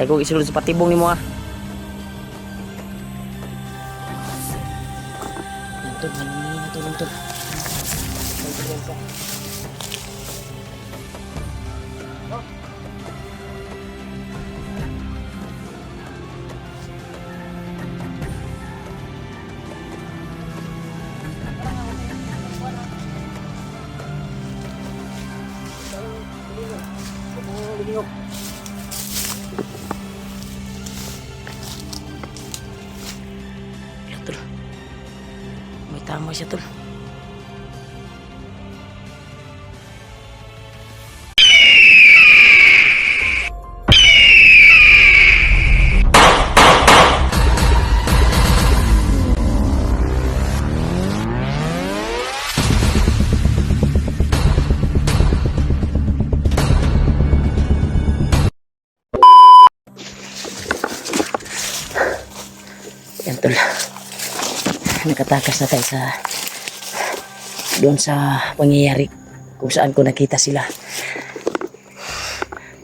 Ay kung isulod sa patibong ni mo ah. Yan tol, nangingi na tulong tol. Yan tol. May tama siya tol. Yan tol. Nakatakas na tayo sa doon sa pangyayari kung saan ko nakita sila.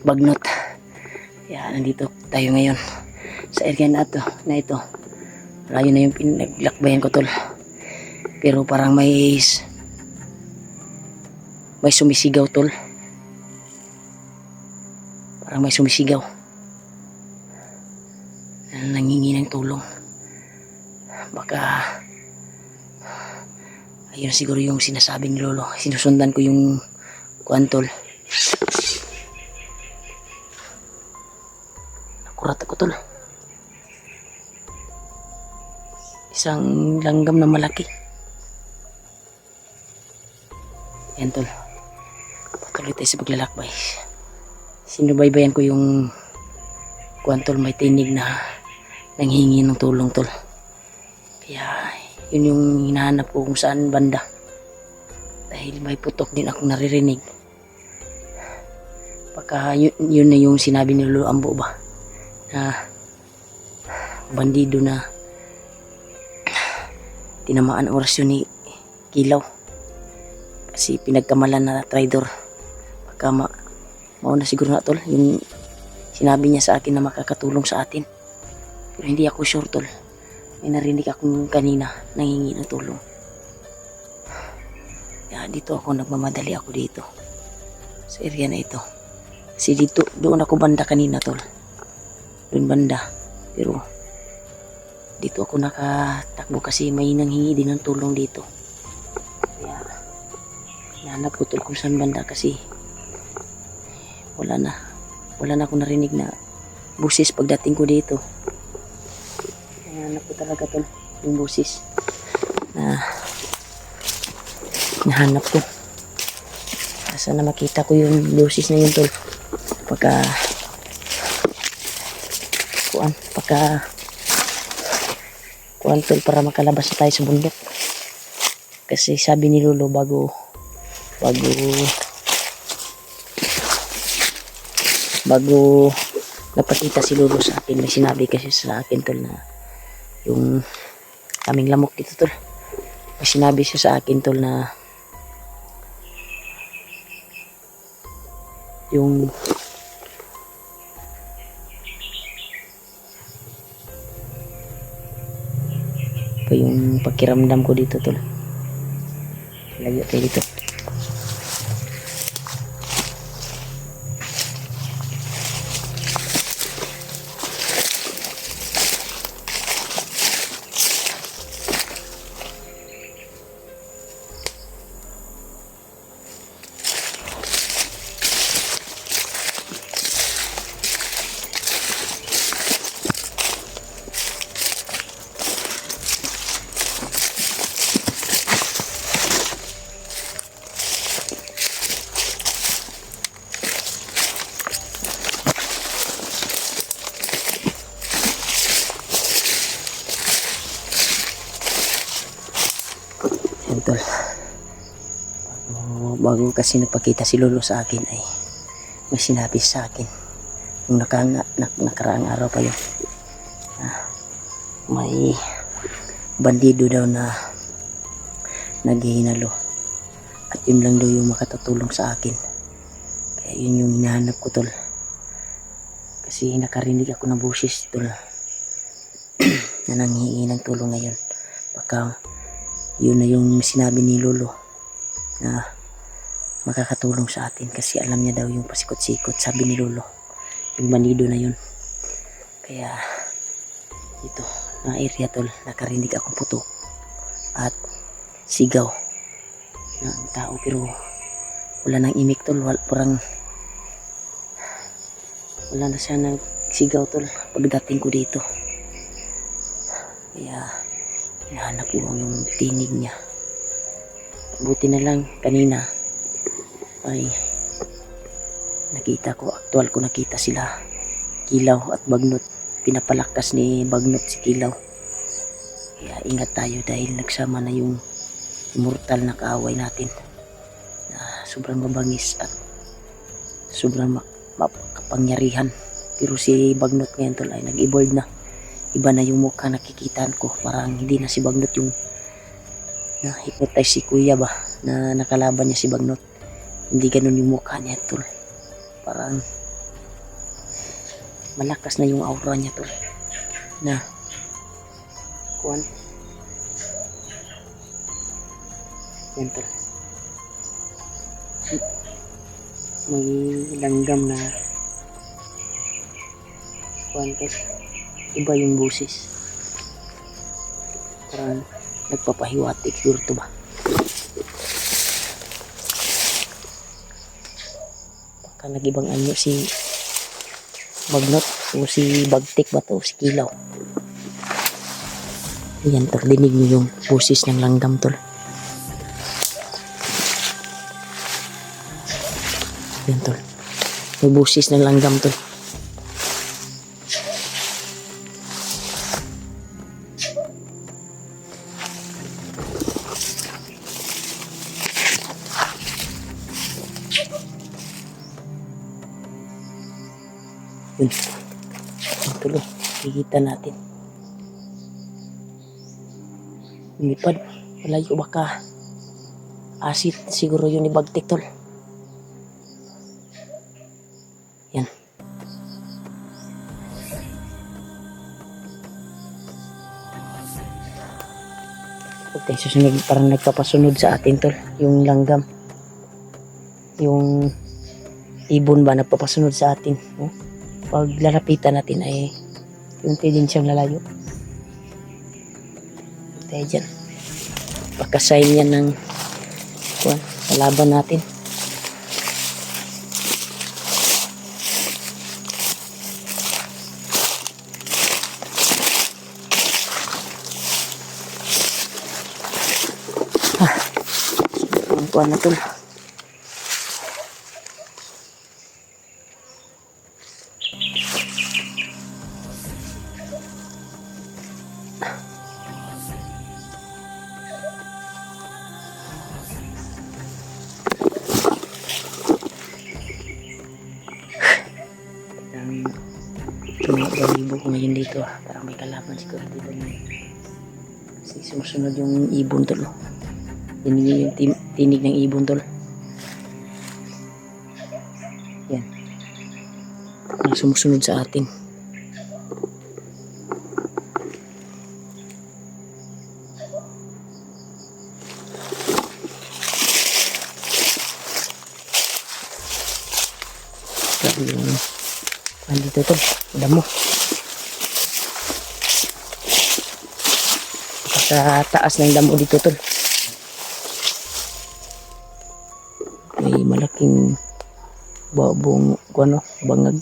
Bagnot. Yan, nandito tayo ngayon sa area na ito. Layo na yung pinaglakbayan ko tol. Pero parang may sumisigaw tol. Parang may sumisigaw. Nangingi ng tulong. Baka ayun siguro yung sinasabi ni Lolo. Sinusundan ko yung kuantol. Nakurat ako tol. Isang langgam na malaki. Yan tol. Patuloy tayo sa paglalakbay. Sinubaybayan ko yung kuantol, may tinig na nanghingi ng tulong tol. Kaya yun yung hinahanap ko kung saan banda. Dahil may putok din akong naririnig. Baka yun na yung sinabi ni Lolo Ambo ba? Na bandido na tinamaan ang orasyon ni Kilaw. Kasi pinagkamalan na traitor. Baka mauna siguro na tol. Yung sinabi niya sa akin na makakatulong sa atin. Pero hindi ako sure tol. May narinig akong kanina nangingi ng tulong. Kaya dito ako nagmamadali ako dito. Sa area na ito. Kasi doon ako banda kanina tol. Doon banda. Pero dito ako nakatakbo kasi may nanghingi din ng tulong dito. Kaya nahanap ko tol kung saan banda kasi wala na akong narinig na busis pagdating ko dito. Nahanap ko talaga tol yung busis na nahanap ko. Sana makita ko yung busis na yun tol. Pagka kuan tol, para makalabas na tayo sa bundok. Kasi sabi ni Lolo bago napakita si Lolo sa akin, may sinabi kasi sa akin tol na yung kaming lamok dito tol. May sinabi siya sa akin tol na yung pakiramdam ko dito tol. Layo tayo dito. Tol, bago kasi nagpakita si Lolo sa akin ay may sinabi sa akin nung nakaraang araw pa yun. May bandido daw na naghihinalo at yun lang daw yung makatutulong sa akin. Kaya yun yung hinahanap ko tol. Kasi nakarinig ako ng boses tol na nanghihingi ng tulong ngayon. Baka yun na yung sinabi ni Lolo na makakatulong sa atin kasi alam niya daw yung pasikot-sikot, sabi ni Lolo, yung manido na yun. Kaya ito na area tol, nakarinig akong putok at sigaw ng tao pero wala nang imik tol, parang wala na siya nagsigaw tol pagdating ko dito. Kaya hinahanap ko yung tinig niya. Buti na lang kanina ay nakita ko, aktual ko nakita sila Kilaw at Bagnot. Pinapalakas ni Bagnot si Kilaw. Kaya ingat tayo dahil nagsama na yung immortal na kaaway natin na sobrang mabangis at sobrang makapangyarihan. Pero si Bagnot ngayon tol ay nag-evolve na. Iba na yung mukha nakikitaan ko. Parang hindi na si Bagnot yung na-hypnotize si Kuya ba na nakalaban niya si Bagnot. Hindi ganun yung mukha niya tol. Parang malakas na yung aura niya tol. Na kuwan. Yan tol. May langgam na kuwan tol. Iba yung boses. Parang nagpapahiwatig siguro to ba. Baka nag-ibang anyo si Bagnot o si Bagtik ba to, si Kilaw. Ayan tol, dinig niyo yung boses ng langgam tol. Ayan tol, may boses ng langgam tol. Yun. Tuloy. Kikita natin. Lumipad. Malayo baka asit siguro yun ni Bagtik tol. Yan. Okay, susunod parang nagpapasunod sa atin tol. Yung langgam. Yung ibon ba nagpapasunod sa atin. Oh? Pag lalapitan natin ay unti din siyang lalayo. Tayo dyan. Pagkasign yan ng kalaban natin. Ang kuwan na tol. Balibo ko ngayon dito parang may kalaban siguro dito kasi sumusunod yung ibon tol. Dinig yung tinig ng ibon tol. Yan sumusunod sa atin. Grabe yung andito tol, damo. Sa taas ng damo dito tol. May malaking babong bangag.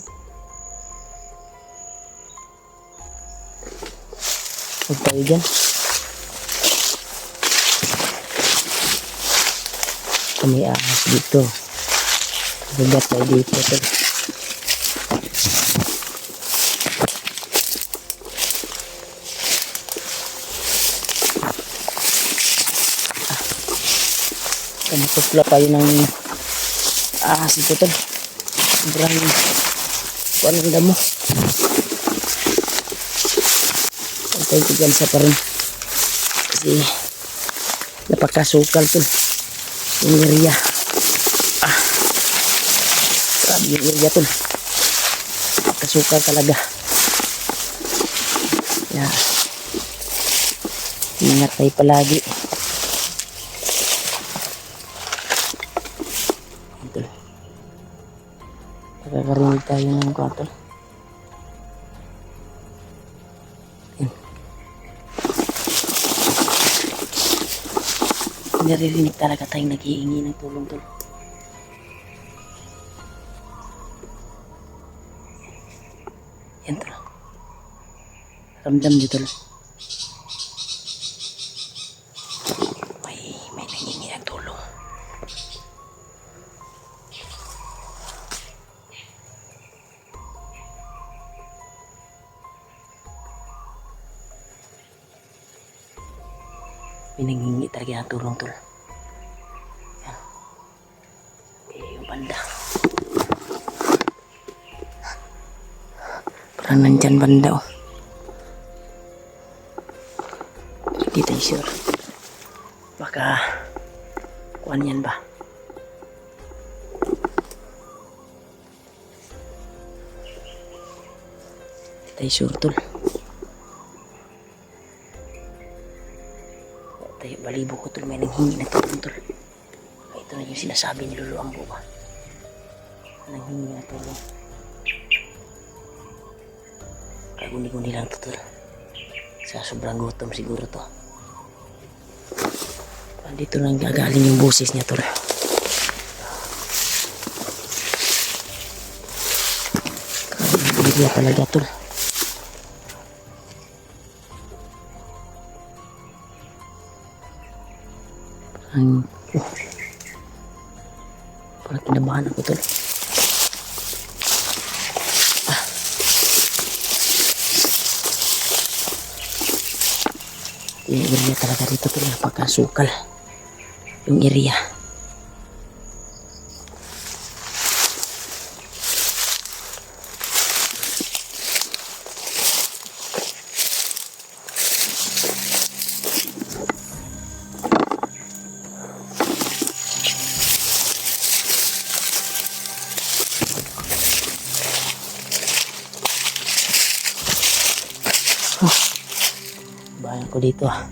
Huwag tayo dyan. May ahas dito. Bigat tayo dito tol. Kamusupla tayo ng ahas dito tol. Sobrang kuanong damo. Tayo ko dyan sa parin. Kasi napakasukal tol. Yung area. Grabe yung area tol. Napakasukal talaga. Yeah. Ingat tayo palagi. Ito. Nakakarinig tayo ng kwatol. Naririnig talaga tayong nag-iingi ng tulong tol. Yan tol. Ramdam nyo tol. May nangingi ng tulong. May nangingi talaga ng tulong tol. Yan. Yung banda. Parang nandyan banda oh. Hindi tayo sure. Baka kuhan yan ba? Hindi tayo sure tol. Tayo balibo ko tol. May nanghingi na tulong tol. Ito na yung sinasabi ni Lolo Ambo ba? Nanghingi na tulong. Kaguni-guni lang to tol. Sa sobrang gutom siguro to. Dito nang gagaling yung boses niya tol. Kaya talaga tol. Parang kinabahan ako tol. Yung area talaga dito tol. Napakasukal yung area. Bayan ko dito ah.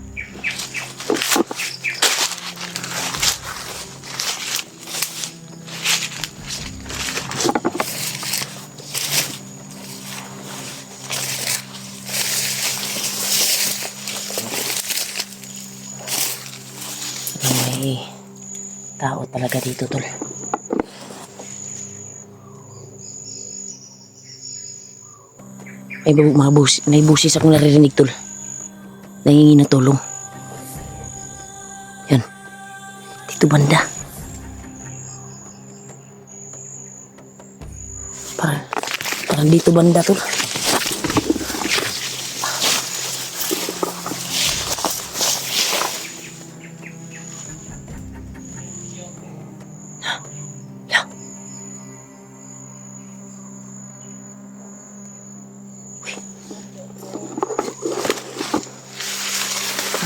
May tao talaga dito tol. May busis akong naririnig tol. Nangingi ng tulong. Yan. Dito banda. Parang dito banda tol.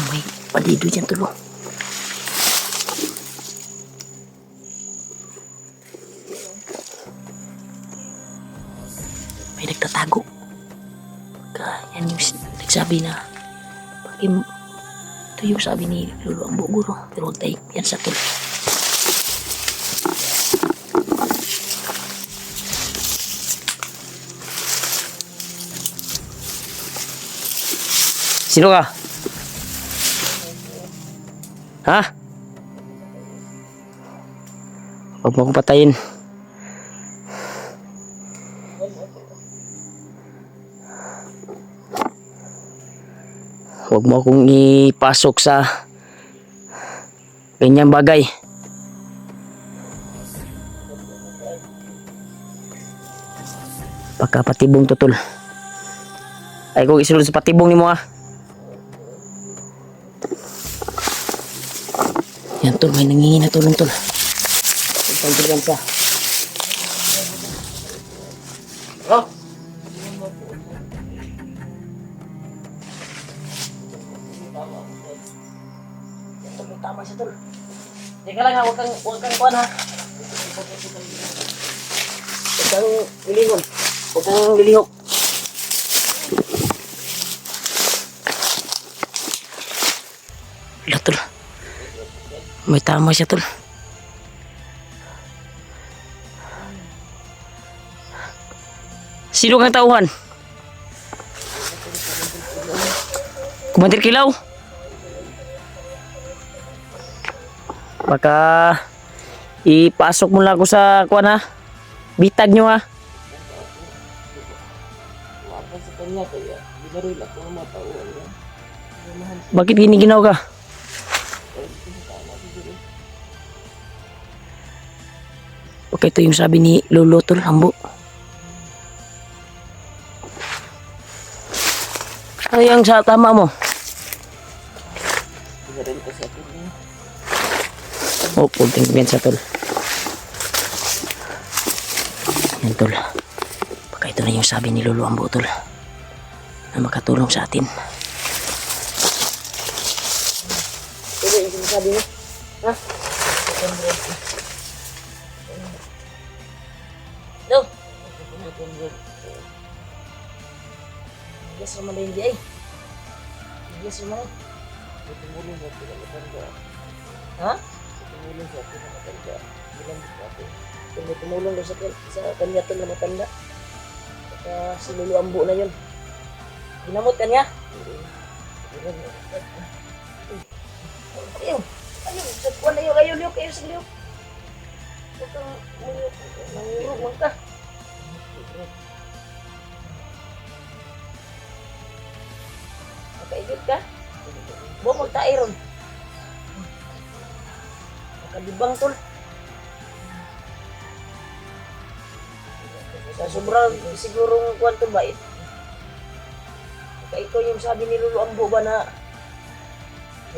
May palido dyan tulo. May nagtatago. Yan yung nagsabi na ito yung sabi ni Lolo Ambo Guro. Pero huwag tayo yan sa tulo. Sino ka? Ha? Huwag mo akong patayin. Huwag mo akong ipasok sa ganyang bagay. Baka patibong tutol. Ay kung isulod sa patibong ni mo ah. Yan tol, may nangingi na tulong tol. Pagpagdagan pa. Oh! Tama siya tol. Teka lang ha, huwag kang kuhan ha. Huwag kang ulingon. Huwag kang lilihok. Wala, tol. May tama siya, tol. Sino kang tauhan? Kumandir Kilaw. Baka ipasok mo lang ako sa kuwan ha. Bitag nyo ha. Bakit giniginaw ka? Okay, ito yung sabi ni Lolo tol, Ambo. Ano yung sa tama mo? Oh, punting sa tol. Yan tol. Baka ito na yung sabi ni Lolo Ambo tol. Na makatulong sa atin. Ito yung sinasabi mo? Ha? No. Yes, naman na hindi ay. Yes, naman ay. Ha? Tumulong daw sa kanya ito na matanda. Saka si Lolo Ambo na yun. Ginamot ka niya? Ayaw. Ayaw. Sa kuwan na yun. Ayaw liyo kayo sa liyo. Huwag kang muliyok. Nangurog man ka. Makaigit ka? Buwa magtae ron. Makadibang tol. Sa sobrang sigurong kwanto bait. Kaya ito yung sabi ni Lolo Ambo ba na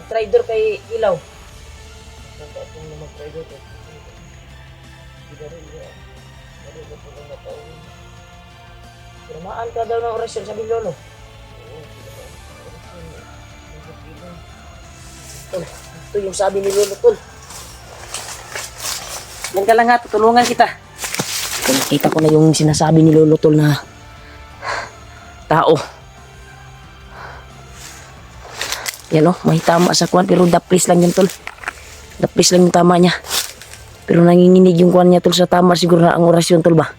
mag-trader kay Ilaw. Saan ka itong mag-trader kay Ilaw? Hindi rin niya. Hindi rin po lang natawin. Tinamaan ka daw ng orasyon, sabi Lolo. Tol, ito yung sabi ni Lolo, tol. Yan ka lang ha, tutulungan kita. Nakita ko na yung sinasabi ni Lolo tol na tao. Yan o, may tama sa kwan pero daplis lang yun tol. Daplis lang yung tama niya. Pero nanginginig yung kwan niya tol sa tama siguro na ang orasyon tol ba?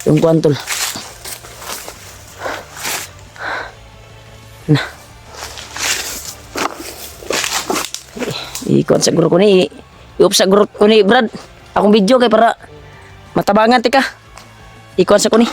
Yung kwan tol. Na. Ikon sa guro ko ni. Iup sa guro ko ni Brad. Akong video kay para matabangan tika. Ikon sa ko ni.